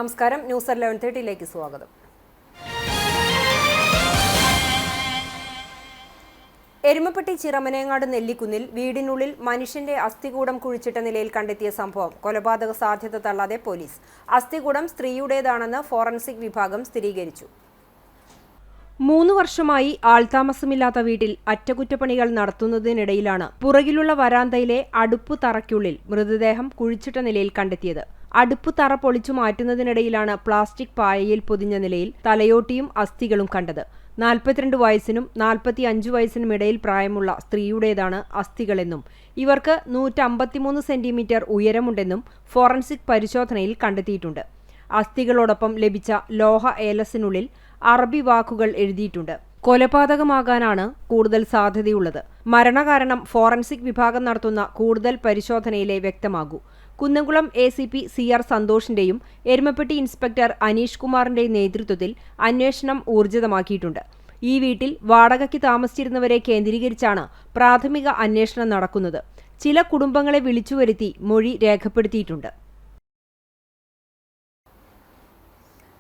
നമസ്കാരം. ന്യൂസ് 11:30 സ്വാഗതം. എരുമപ്പെട്ടി ചിറമനേങ്ങാട് നെല്ലിക്കുന്നിൽ വീടിനുള്ളിൽ മനുഷ്യന്റെ അസ്ഥികൂടം കുഴിച്ചിട്ട നിലയിൽ കണ്ടെത്തിയ സംഭവം കൊലപാതക സാധ്യത തള്ളാതെ പോലീസ്. അസ്ഥികൂടം സ്ത്രീയുടേതാണെന്ന് ഫോറൻസിക് വിഭാഗം സ്ഥിരീകരിച്ചു. 3 വർഷമായി ആൾതാമസമില്ലാത്ത വീട്ടിൽ അറ്റകുറ്റപ്പണികൾ നടത്തുന്നതിനിടയിലാണ് പുറകിലുള്ള വരാന്തയിലെ അടുപ്പു തറയ്ക്കുള്ളിൽ മൃതദേഹം കുഴിച്ചിട്ട നിലയിൽ കണ്ടെത്തിയത്. അടുപ്പു തറ പൊളിച്ചു മാറ്റുന്നതിനിടയിലാണ് പ്ലാസ്റ്റിക് പായയിൽ പൊതിഞ്ഞ നിലയിൽ തലയോട്ടിയും അസ്ഥികളും കണ്ടത്. 42 വയസ്സിനും 45 വയസ്സിനും ഇടയിൽ പ്രായമുള്ള സ്ത്രീയുടേതാണ് അസ്ഥികളെന്നും ഇവർക്ക് 153 സെന്റിമീറ്റർ ഉയരമുണ്ടെന്നും ഫോറൻസിക് പരിശോധനയിൽ കണ്ടെത്തിയിട്ടുണ്ട്. അസ്ഥികളോടൊപ്പം ലഭിച്ച ലോഹ ഏലസിനുള്ളിൽ അറബി വാക്കുകൾ എഴുതിയിട്ടുണ്ട്. കൊലപാതകമാകാനാണ് കൂടുതൽ സാധ്യതയുള്ളത്. മരണകാരണം ഫോറൻസിക് വിഭാഗം നടത്തുന്ന കൂടുതൽ പരിശോധനയിലെ വ്യക്തമാകൂ. കുന്നംകുളം ACP CR സന്തോഷിന്റെയും എരുമപ്പെട്ടി ഇൻസ്പെക്ടർ അനീഷ് കുമാറിന്റെയും നേതൃത്വത്തിൽ അന്വേഷണം ഊർജിതമാക്കിയിട്ടുണ്ട്. ഈ വീട്ടിൽ വാടകയ്ക്ക് താമസിച്ചിരുന്നവരെ കേന്ദ്രീകരിച്ചാണ് പ്രാഥമിക അന്വേഷണം നടക്കുന്നത്. ചില കുടുംബങ്ങളെ വിളിച്ചുവരുത്തി മൊഴി രേഖപ്പെടുത്തിയിട്ടുണ്ട്.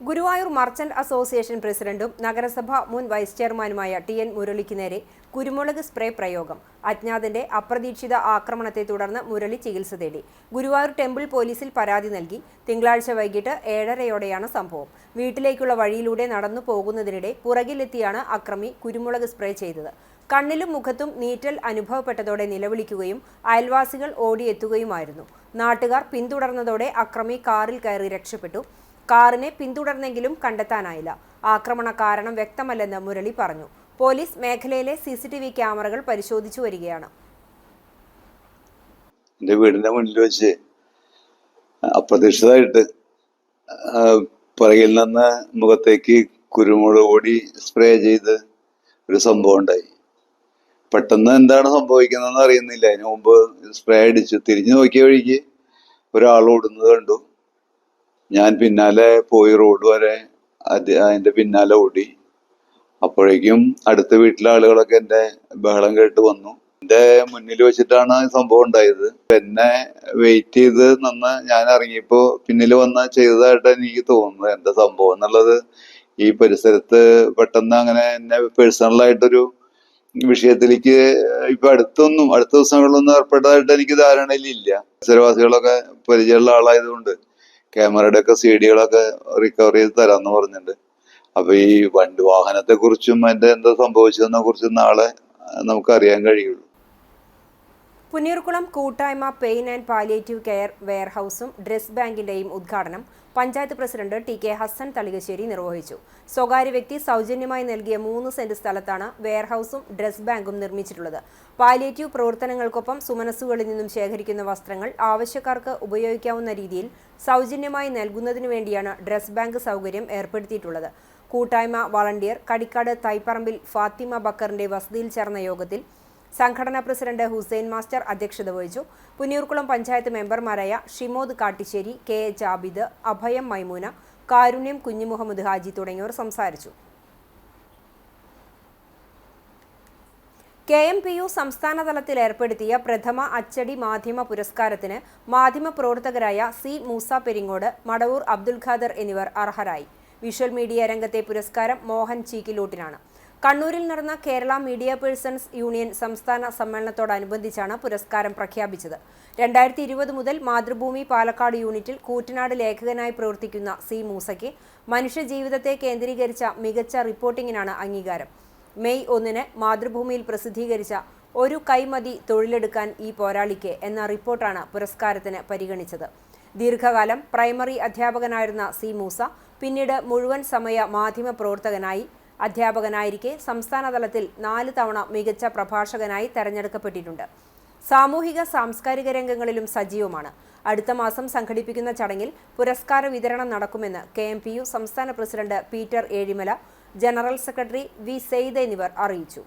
ഗുരുവായൂർ മർച്ചന്റ് അസോസിയേഷൻ പ്രസിഡന്റും നഗരസഭ മുൻ വൈസ് ചെയർമാനുമായ TN മുരളിക്ക് നേരെ കുരുമുളക് സ്പ്രേ പ്രയോഗം. അജ്ഞാതന്റെ അപ്രതീക്ഷിത ആക്രമണത്തെ തുടർന്ന് മുരളി ചികിത്സ തേടി. ഗുരുവായൂർ ടെമ്പിൾ പോലീസിൽ പരാതി നൽകി. തിങ്കളാഴ്ച വൈകിട്ട് 7:30യോടെയാണ് സംഭവം. വീട്ടിലേക്കുള്ള വഴിയിലൂടെ നടന്നു പോകുന്നതിനിടെ പുറകിലെത്തിയാണ് അക്രമി കുരുമുളക് സ്പ്രേ ചെയ്തത്. കണ്ണിലും മുഖത്തും നീറ്റൽ അനുഭവപ്പെട്ടതോടെ നിലവിളിക്കുകയും അയൽവാസികൾ ഓടിയെത്തുകയുമായിരുന്നു. നാട്ടുകാർ പിന്തുടർന്നതോടെ അക്രമി കാറിൽ കയറി രക്ഷപ്പെട്ടു. കാറിനെ പിന്തുടർന്നെങ്കിലും കണ്ടെത്താനായില്ല. ആക്രമണ കാരണം വ്യക്തമല്ലെന്ന് മുരളി പറഞ്ഞു. പോലീസ് മേഖലയിലെ CCTV ക്യാമറകൾ പരിശോധിച്ചു വരികയാണ്. എന്റെ വീടിന്റെ മുന്നിൽ വെച്ച് അപ്രതീക്ഷിതമായിട്ട് പുറകിൽ നിന്ന് മുഖത്തേക്ക് കുരുമുളക് പൊടി സ്പ്രേ ചെയ്ത് ഒരു സംഭവം ഉണ്ടായി. പെട്ടെന്ന് എന്താണ് സംഭവിക്കുന്നതെന്ന് അറിയുന്നില്ല. അതിന് മുമ്പ് സ്പ്രേ അടിച്ചു. തിരിഞ്ഞു നോക്കിയ വഴിക്ക് ഒരാൾ ഓടുന്നത് കണ്ടു. ഞാൻ പിന്നാലെ പോയി റോഡ് വരെ അതിന്റെ പിന്നാലെ ഓടി. അപ്പോഴേക്കും അടുത്ത വീട്ടിലെ ആളുകളൊക്കെ എന്റെ ബഹളം കേട്ട് വന്നു. എന്റെ മുന്നിൽ വെച്ചിട്ടാണ് സംഭവം ഉണ്ടായത്. എന്നെ വെയിറ്റ് ചെയ്ത് നിന്ന് ഞാൻ ഇറങ്ങിയപ്പോ പിന്നിൽ വന്ന് ചെയ്തതായിട്ട് എനിക്ക് തോന്നുന്നത്. എന്താ സംഭവം എന്നുള്ളത് ഈ പരിസരത്ത് പെട്ടെന്ന് അങ്ങനെ എന്നെ പേഴ്സണലായിട്ടൊരു വിഷയത്തിലേക്ക് ഇപ്പൊ അടുത്ത ദിവസങ്ങളിലൊന്നും ഏർപ്പെട്ടതായിട്ട് എനിക്ക് ധാരണയിലില്ല. പരിസരവാസികളൊക്കെ പരിചയമുള്ള ആളായതുകൊണ്ട് ക്യാമറയുടെ ഒക്കെ CD-കളൊക്കെ റിക്കവർ ചെയ്ത് തരാമെന്ന് പറഞ്ഞിട്ടുണ്ട്. അപ്പൊ ഈ വാഹനത്തെ കുറിച്ചും അതിന്റെ എന്താ സംഭവിച്ചതിനെ കുറിച്ചും നാളെ നമുക്ക് അറിയാൻ കഴിയുള്ളൂ. പുന്നീർകുളം കൂട്ടായ്മ പെയിൻ ആൻഡ് പാലിയേറ്റീവ് കെയർ വെയർഹൌസും ഡ്രസ് ബാങ്കിന്റെയും ഉദ്ഘാടനം പഞ്ചായത്ത് പ്രസിഡന്റ് TK ഹസൻ തളികശ്ശേരി നിർവഹിച്ചു. സ്വകാര്യ വ്യക്തി സൗജന്യമായി നൽകിയ 3 സെന്റ് സ്ഥലത്താണ് വെയർഹൌസും ഡ്രസ് ബാങ്കും നിർമ്മിച്ചിട്ടുള്ളത്. പാലിയേറ്റീവ് പ്രവർത്തനങ്ങൾക്കൊപ്പം സുമനസ്സുകളിൽ നിന്നും ശേഖരിക്കുന്ന വസ്ത്രങ്ങൾ ആവശ്യക്കാർക്ക് ഉപയോഗിക്കാവുന്ന രീതിയിൽ സൗജന്യമായി നൽകുന്നതിനു വേണ്ടിയാണ് ഡ്രസ് ബാങ്ക് സൗകര്യം ഏർപ്പെടുത്തിയിട്ടുള്ളത്. കൂട്ടായ്മ വളണ്ടിയർ കടിക്കാട് തൈപ്പറമ്പിൽ ഫാത്തിമ ബക്കറിന്റെ വസതിയിൽ ചേർന്ന യോഗത്തിൽ സംഘടനാ പ്രസിഡന്റ് ഹുസൈൻ മാസ്റ്റർ അധ്യക്ഷത വഹിച്ചു. പുന്നീർകുളം പഞ്ചായത്ത് മെമ്പർമാരായ ഷിമോദ് കാട്ടിശ്ശേരി, KH ആബിദ്, അഭയം മൈമൂന, കാരുണ്യം കുഞ്ഞുമുഹമ്മദ് ഹാജി തുടങ്ങിയവർ സംസാരിച്ചു. KMPU സംസ്ഥാന തലത്തിൽ ഏർപ്പെടുത്തിയ പ്രഥമ അച്ചടി മാധ്യമ പുരസ്കാരത്തിന് മാധ്യമപ്രവർത്തകരായ C. മൂസ പെരിങ്ങോട്, മടവൂർ അബ്ദുൽ ഖാദർ എന്നിവർ അർഹരായി. വിഷ്വൽ മീഡിയ രംഗത്തെ പുരസ്കാരം മോഹൻ ചീക്കിലോട്ടിനാണ്. കണ്ണൂരിൽ നടന്ന കേരള മീഡിയ പേഴ്സൺസ് യൂണിയൻ സംസ്ഥാന സമ്മേളനത്തോടനുബന്ധിച്ചാണ് പുരസ്കാരം പ്രഖ്യാപിച്ചത്. 2020 മുതൽ മാതൃഭൂമി പാലക്കാട് യൂണിറ്റിൽ കൂറ്റനാട് ലേഖകനായി പ്രവർത്തിക്കുന്ന C. മൂസയ്ക്ക് മനുഷ്യജീവിതത്തെ കേന്ദ്രീകരിച്ച മികച്ച റിപ്പോർട്ടിങ്ങിനാണ് അംഗീകാരം. മെയ് 1 മാതൃഭൂമിയിൽ പ്രസിദ്ധീകരിച്ച ഒരു കൈമതി തൊഴിലെടുക്കാൻ ഈ പോരാളിക്ക് എന്ന റിപ്പോർട്ടാണ് പുരസ്കാരത്തിന് പരിഗണിച്ചത്. ദീർഘകാലം പ്രൈമറി അധ്യാപകനായിരുന്ന C. മൂസ പിന്നീട് മുഴുവൻ സമയ മാധ്യമ പ്രവർത്തകനായി. അധ്യാപകനായിരിക്കെ സംസ്ഥാന തലത്തിൽ 4 തവണ മികച്ച പ്രഭാഷകനായി തെരഞ്ഞെടുക്കപ്പെട്ടിട്ടുണ്ട്. സാമൂഹിക സാംസ്കാരിക രംഗങ്ങളിലും സജീവമാണ്. അടുത്ത മാസം സംഘടിപ്പിക്കുന്ന ചടങ്ങിൽ പുരസ്കാര വിതരണം നടക്കുമെന്ന് KMPU സംസ്ഥാന president Peter Ezhimala, general secretary V. Syed എന്നിവർ അറിയിച്ചു.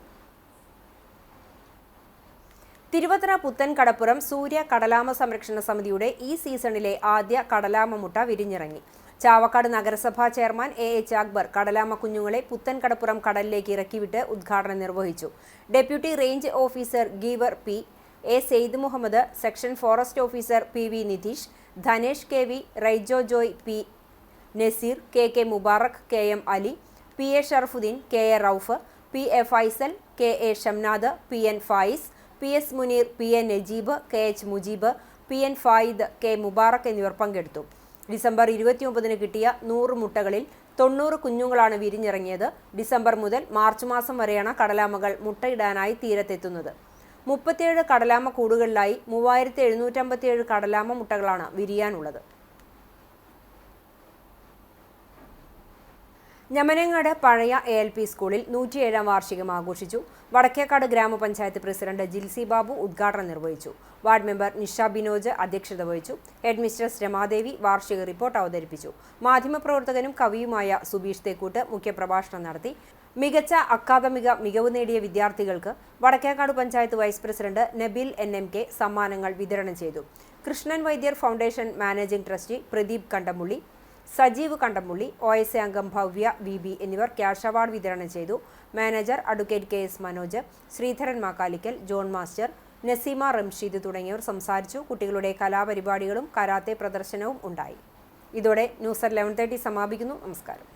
തിരുവത്തറ പുത്തൻ കടപ്പുറം സൂര്യ കടലാമ സംരക്ഷണ സമിതിയുടെ ഈ സീസണിലെ ആദ്യ കടലാമ മുട്ട വിരിഞ്ഞിറങ്ങി. ചാവക്കാട് നഗരസഭാ ചെയർമാൻ AH അക്ബർ കടലാമ കുഞ്ഞുങ്ങളെ പുത്തൻ കടപ്പുറം കടലിലേക്ക് ഇറക്കിവിട്ട് ഉദ്ഘാടനം നിർവഹിച്ചു. Deputy range officer Geevar P. A. Syed Muhammad, section forest officer PV Nitheesh, Dhanesh KV, Raijo Joy P. Naseer, K Mubarak, KM Ali, PA Sharafudheen, KA Rauf, PA Faisal, KA Shamnad, PN Fayis, PS Muneer, PA Najeeb, KH Mujeeb, PN Fayid, K Mubarak എന്നിവർ പങ്കെടുത്തു. ഡിസംബർ 29 കിട്ടിയ 100 മുട്ടകളിൽ 90 കുഞ്ഞുങ്ങളാണ് വിരിഞ്ഞിറങ്ങിയത്. ഡിസംബർ മുതൽ മാർച്ച് മാസം വരെയാണ് കടലാമകൾ മുട്ടയിടാനായി തീരത്തെത്തുന്നത്. 37 കടലാമ കൂടുകളിലായി 3757 കടലാമ മുട്ടകളാണ് വിരിയാനുള്ളത്. ഞമനങ്ങാട് പഴയ ALP സ്കൂളിൽ 107ാം വാർഷികം ആഘോഷിച്ചു. വടക്കേക്കാട് ഗ്രാമപഞ്ചായത്ത് പ്രസിഡന്റ് ജിൽസി ബാബു ഉദ്ഘാടനം നിർവഹിച്ചു. വാർഡ് മെമ്പർ നിഷ ബിനോജ് അധ്യക്ഷത വഹിച്ചു. ഹെഡ് മിസ്ട്രസ് രമാദേവി വാർഷിക റിപ്പോർട്ട് അവതരിപ്പിച്ചു. മാധ്യമപ്രവർത്തകനും കവിയുമായ സുബീഷ് തേക്കൂട്ട് മുഖ്യപ്രഭാഷണം നടത്തി. മികച്ച അക്കാദമിക മികവ് നേടിയ വിദ്യാർത്ഥികൾക്ക് Vadakkekad panchayat vice president Nabeel NMK സമ്മാനങ്ങൾ വിതരണം ചെയ്തു. Krishnan Vaidyar foundation managing trustee Pradeep Kandamulli, Sajeev Kandamulli, OSA അംഗം ഭവ്യ VB എന്നിവർ ക്യാഷ് അവാർഡ് വിതരണം ചെയ്തു. Manager advocate KS Manoj, Sreedharan Makkalikkal, John master, Naseema Ramsheed തുടങ്ങിയവർ സംസാരിച്ചു. കുട്ടികളുടെ കലാപരിപാടികളും കരാത്തെ പ്രദർശനവും ഉണ്ടായി. ഇതോടെ ന്യൂസ് 11:30 സമാപിക്കുന്നു. നമസ്കാരം.